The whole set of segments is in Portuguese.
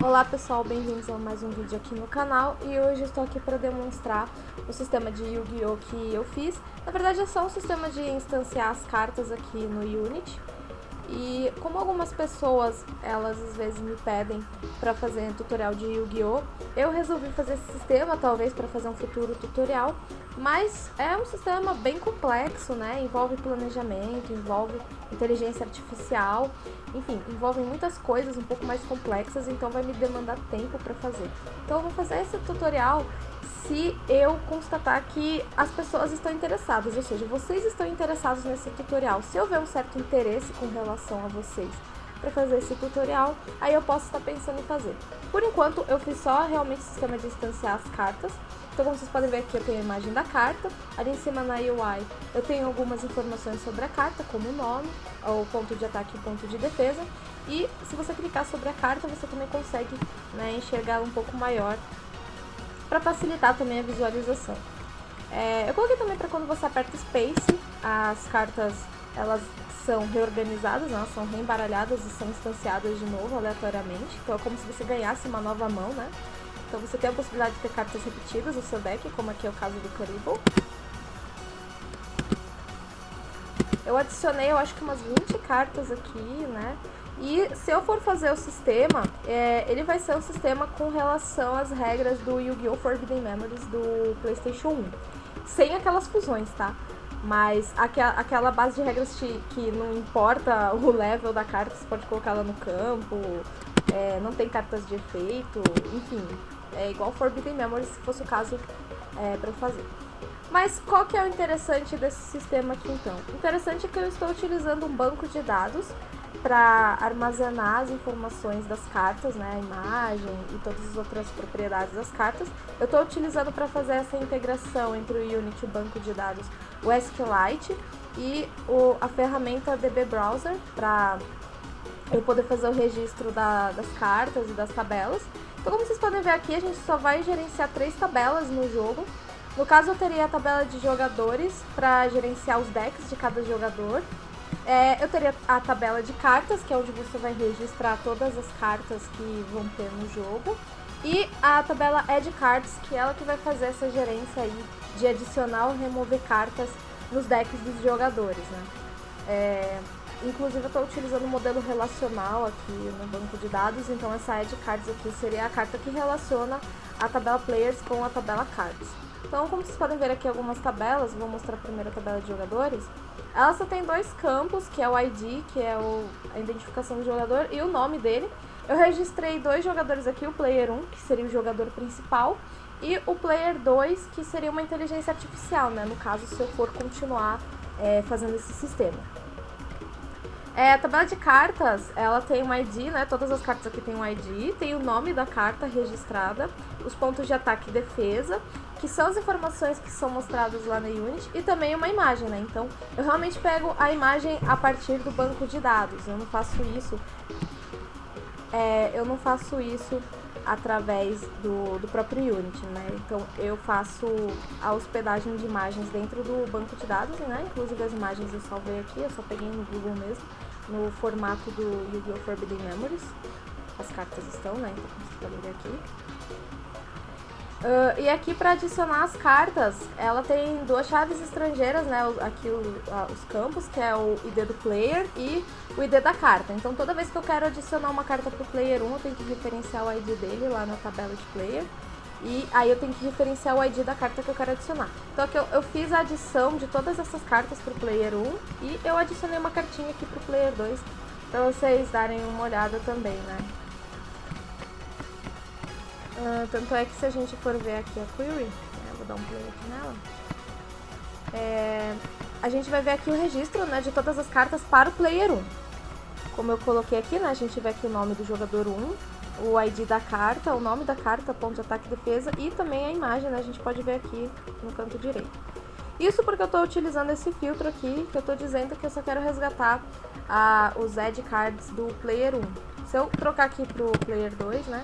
Olá pessoal, bem-vindos a mais um vídeo aqui no canal e hoje eu estou aqui para demonstrar o sistema de Yu-Gi-Oh! Que eu fiz. Na verdade é só um sistema de instanciar as cartas aqui no Unity. E como algumas pessoas, elas às vezes me pedem para fazer tutorial de Yu-Gi-Oh! Eu resolvi fazer esse sistema, talvez para fazer um futuro tutorial, mas é um sistema bem complexo, né? Envolve planejamento, envolve inteligência artificial, enfim, envolve muitas coisas um pouco mais complexas, então vai me demandar tempo para fazer. Então eu vou fazer esse tutorial se eu constatar que as pessoas estão interessadas, ou seja, vocês estão interessados nesse tutorial. Se houver um certo interesse com relação a vocês para fazer esse tutorial, aí eu posso estar pensando em fazer. Por enquanto, eu fiz só realmente o sistema de instanciar as cartas. Então, como vocês podem ver aqui, eu tenho a imagem da carta. Ali em cima na UI, eu tenho algumas informações sobre a carta, como o nome, o ponto de ataque e o ponto de defesa. E se você clicar sobre a carta, você também consegue, né, enxergar um pouco maior, para facilitar também a visualização. Eu coloquei também para quando você aperta Space, as cartas elas são reorganizadas, elas são reembaralhadas e são instanciadas de novo aleatoriamente. Então é como se você ganhasse uma nova mão, né? Então você tem a possibilidade de ter cartas repetidas no seu deck, como aqui é o caso do Caribou. Eu adicionei, eu acho que umas 20 cartas aqui, né? E se eu for fazer o sistema, ele vai ser um sistema com relação às regras do Yu-Gi-Oh! Forbidden Memories do PlayStation 1. Sem aquelas fusões, tá? Mas aquela base de regras que não importa o level da carta, você pode colocar ela no campo, não tem cartas de efeito, enfim. É igual Forbidden Memories, se fosse o caso pra eu fazer. Mas qual que é o interessante desse sistema aqui então? O interessante é que eu estou utilizando um banco de dados para armazenar as informações das cartas, né, a imagem e todas as outras propriedades das cartas. Eu estou utilizando para fazer essa integração entre o Unity, o banco de dados, o SQLite e a ferramenta DB Browser, para eu poder fazer o registro das cartas e das tabelas. Então, como vocês podem ver aqui, a gente só vai gerenciar 3 tabelas no jogo. No caso, eu teria a tabela de jogadores para gerenciar os decks de cada jogador. Eu teria a tabela de cartas, que é onde você vai registrar todas as cartas que vão ter no jogo. E a tabela Add Cards, que é ela que vai fazer essa gerência aí de adicionar ou remover cartas nos decks dos jogadores, né? Inclusive eu estou utilizando o modelo relacional aqui no banco de dados, então essa Add Cards aqui seria a carta que relaciona a tabela Players com a tabela Cards. Então, como vocês podem ver aqui algumas tabelas, vou mostrar primeiro a tabela de jogadores. Ela só tem 2 campos, que é o ID, que é a identificação do jogador, e o nome dele. Eu registrei 2 jogadores aqui, o Player 1, que seria o jogador principal, e o Player 2, que seria uma inteligência artificial, né? No caso, se eu for continuar fazendo esse sistema. A tabela de cartas, ela tem um ID, né? Todas as cartas aqui tem um ID, tem o nome da carta registrada, os pontos de ataque e defesa, que são as informações que são mostradas lá na Unity, e também uma imagem, né? Então, eu realmente pego a imagem a partir do banco de dados. Eu não faço isso, através do próprio Unity, né? Então, eu faço a hospedagem de imagens dentro do banco de dados, né? Inclusive as imagens eu salvei aqui, eu só peguei no Google mesmo, no formato do Yu-Gi-Oh! Forbidden Memories. As cartas estão, né? Então, vocês podem ver aqui. E aqui para adicionar as cartas, ela tem 2 chaves estrangeiras, né? Aqui os campos, que é o ID do player e o ID da carta. Então toda vez que eu quero adicionar uma carta para o player 1, eu tenho que referenciar o ID dele lá na tabela de player. E aí eu tenho que referenciar o ID da carta que eu quero adicionar. Então aqui eu fiz a adição de todas essas cartas para o player 1 e eu adicionei uma cartinha aqui para o player 2, para vocês darem uma olhada também, né? Tanto é que se a gente for ver aqui a query, vou dar um play aqui nela, a gente vai ver aqui o registro, né, de todas as cartas para o player 1. Como eu coloquei aqui, né, a gente vê aqui o nome do jogador 1, o ID da carta, o nome da carta, ponto de ataque e defesa e também a imagem, né, a gente pode ver aqui no canto direito. Isso porque eu estou utilizando esse filtro aqui, que eu estou dizendo que eu só quero resgatar os Add Cards do player 1. Se eu trocar aqui para o player 2, né,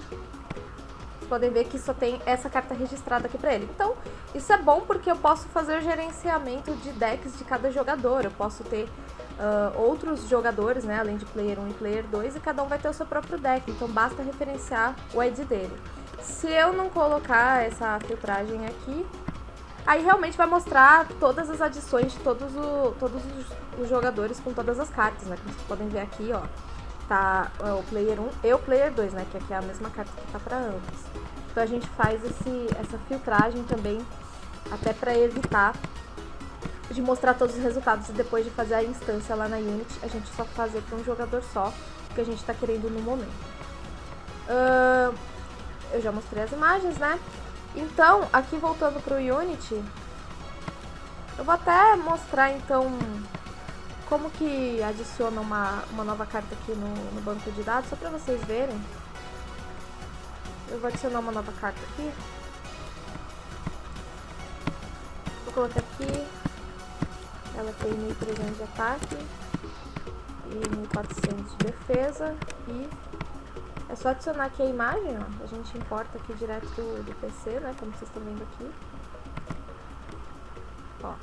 podem ver que só tem essa carta registrada aqui pra ele. Então, isso é bom porque eu posso fazer o gerenciamento de decks de cada jogador. Eu posso ter outros jogadores, né, além de Player 1 e Player 2, e cada um vai ter o seu próprio deck, então basta referenciar o ID dele. Se eu não colocar essa filtragem aqui, aí realmente vai mostrar todas as adições de todos os jogadores com todas as cartas, né? Como vocês podem ver aqui, ó, tá o Player 1 e o Player 2, né? Que aqui é a mesma carta que tá pra ambos. Então a gente faz essa filtragem também, até pra evitar de mostrar todos os resultados e depois de fazer a instância lá na Unity, a gente só fazer pra um jogador só, que a gente tá querendo no momento. Eu já mostrei as imagens, né? Então, aqui voltando pro Unity, eu vou até mostrar então como que adiciona uma nova carta aqui no banco de dados, só pra vocês verem. Eu vou adicionar uma nova carta aqui. Vou colocar aqui. Ela tem 1.300 de ataque e 1.400 de defesa. E é só adicionar aqui a imagem, ó. A gente importa aqui direto do PC, né? Como vocês estão vendo aqui. Ó.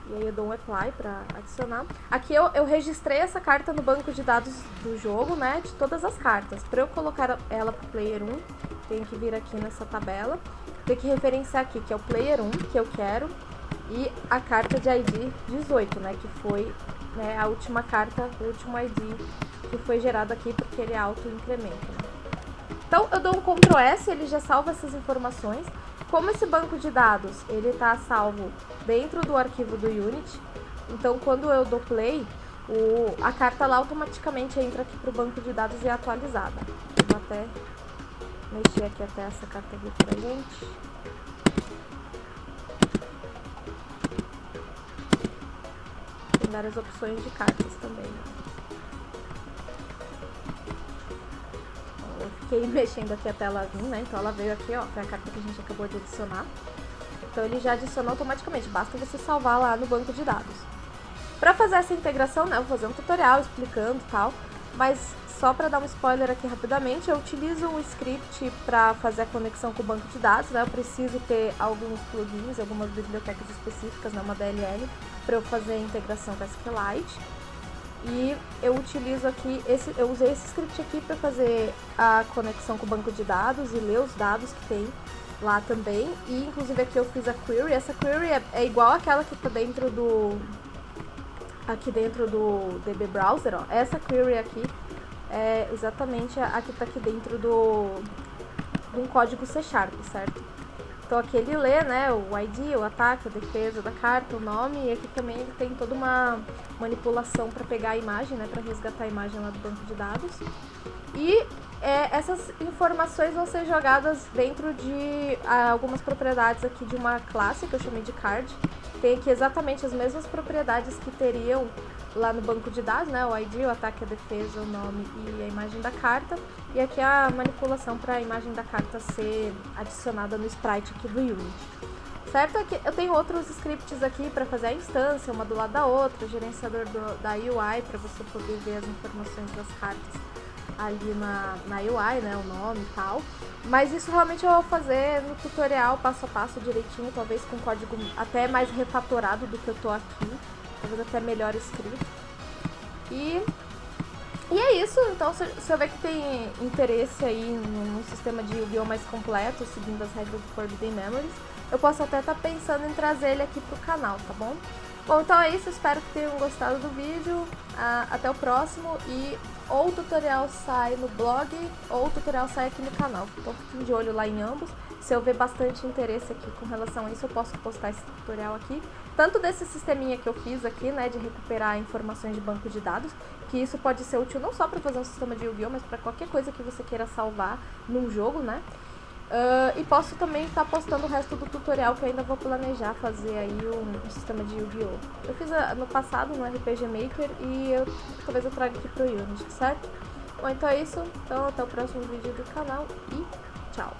E aí eu dou um apply pra adicionar. Aqui eu registrei essa carta no banco de dados do jogo, né? De todas as cartas. Pra eu colocar ela pro Player 1, tenho que vir aqui nessa tabela. Tem que referenciar aqui, que é o Player 1, que eu quero. E a carta de ID 18, né? Que foi, né, a última carta, o último ID que foi gerado aqui, porque ele é auto-incremento, né? Então, eu dou um Ctrl S, ele já salva essas informações. Como esse banco de dados, ele tá salvo dentro do arquivo do Unity, então quando eu dou play, a carta lá automaticamente entra aqui pro banco de dados e é atualizada. Vou até mexer aqui até essa carta vir pra gente. Tem várias opções de cartas também, né? Eu fiquei mexendo aqui até ela vir, né? Então ela veio aqui, ó, foi a carta que a gente acabou de adicionar. Então ele já adicionou automaticamente, basta você salvar lá no banco de dados. Pra fazer essa integração, né, eu vou fazer um tutorial explicando e tal, mas só pra dar um spoiler aqui rapidamente, eu utilizo um script pra fazer a conexão com o banco de dados, né? Eu preciso ter alguns plugins, algumas bibliotecas específicas, né, uma DLL, pra eu fazer a integração com a SQLite. E eu utilizo aqui, eu usei esse script aqui para fazer a conexão com o banco de dados e ler os dados que tem lá também. E inclusive aqui eu fiz a query, essa query é igual àquela que está dentro aqui dentro do DB Browser, ó. Essa query aqui é exatamente a que está aqui dentro de um código C#, certo? Então aqui ele lê, né, o ID, o ataque, a defesa da carta, o nome, e aqui também ele tem toda uma manipulação para pegar a imagem, né, para resgatar a imagem lá do banco de dados. E essas informações vão ser jogadas dentro de algumas propriedades aqui de uma classe que eu chamei de card. Tem aqui exatamente as mesmas propriedades que teriam lá no banco de dados, né, o ID, o ataque, a defesa, o nome e a imagem da carta. E aqui a manipulação para a imagem da carta ser adicionada no sprite aqui do Unity. Certo? Aqui eu tenho outros scripts aqui para fazer a instância, uma do lado da outra, gerenciador da UI para você poder ver as informações das cartas ali na UI, né, o nome e tal. Mas isso realmente eu vou fazer no tutorial, passo a passo, direitinho, talvez com código até mais refatorado do que eu tô aqui, talvez até melhor escrito. E é isso, então se eu ver que tem interesse aí num sistema de Yu-Gi-Oh! Mais completo, seguindo as regras do Forbidden Memories, eu posso até estar pensando em trazer ele aqui pro canal, tá bom? Bom, então é isso, espero que tenham gostado do vídeo, até o próximo, e ou o tutorial sai no blog, ou o tutorial sai aqui no canal, então fiquem de olho lá em ambos. Se eu ver bastante interesse aqui com relação a isso, eu posso postar esse tutorial aqui, tanto desse sisteminha que eu fiz aqui, né, de recuperar informações de banco de dados, que isso pode ser útil não só para fazer um sistema de Yu-Gi-Oh!, mas para qualquer coisa que você queira salvar num jogo, né? E posso também estar postando o resto do tutorial, que eu ainda vou planejar fazer aí um sistema de Yu-Gi-Oh! Eu fiz no passado no RPG Maker e talvez eu traga aqui pro Unity, certo? Bom, então é isso. Então até o próximo vídeo do canal e tchau!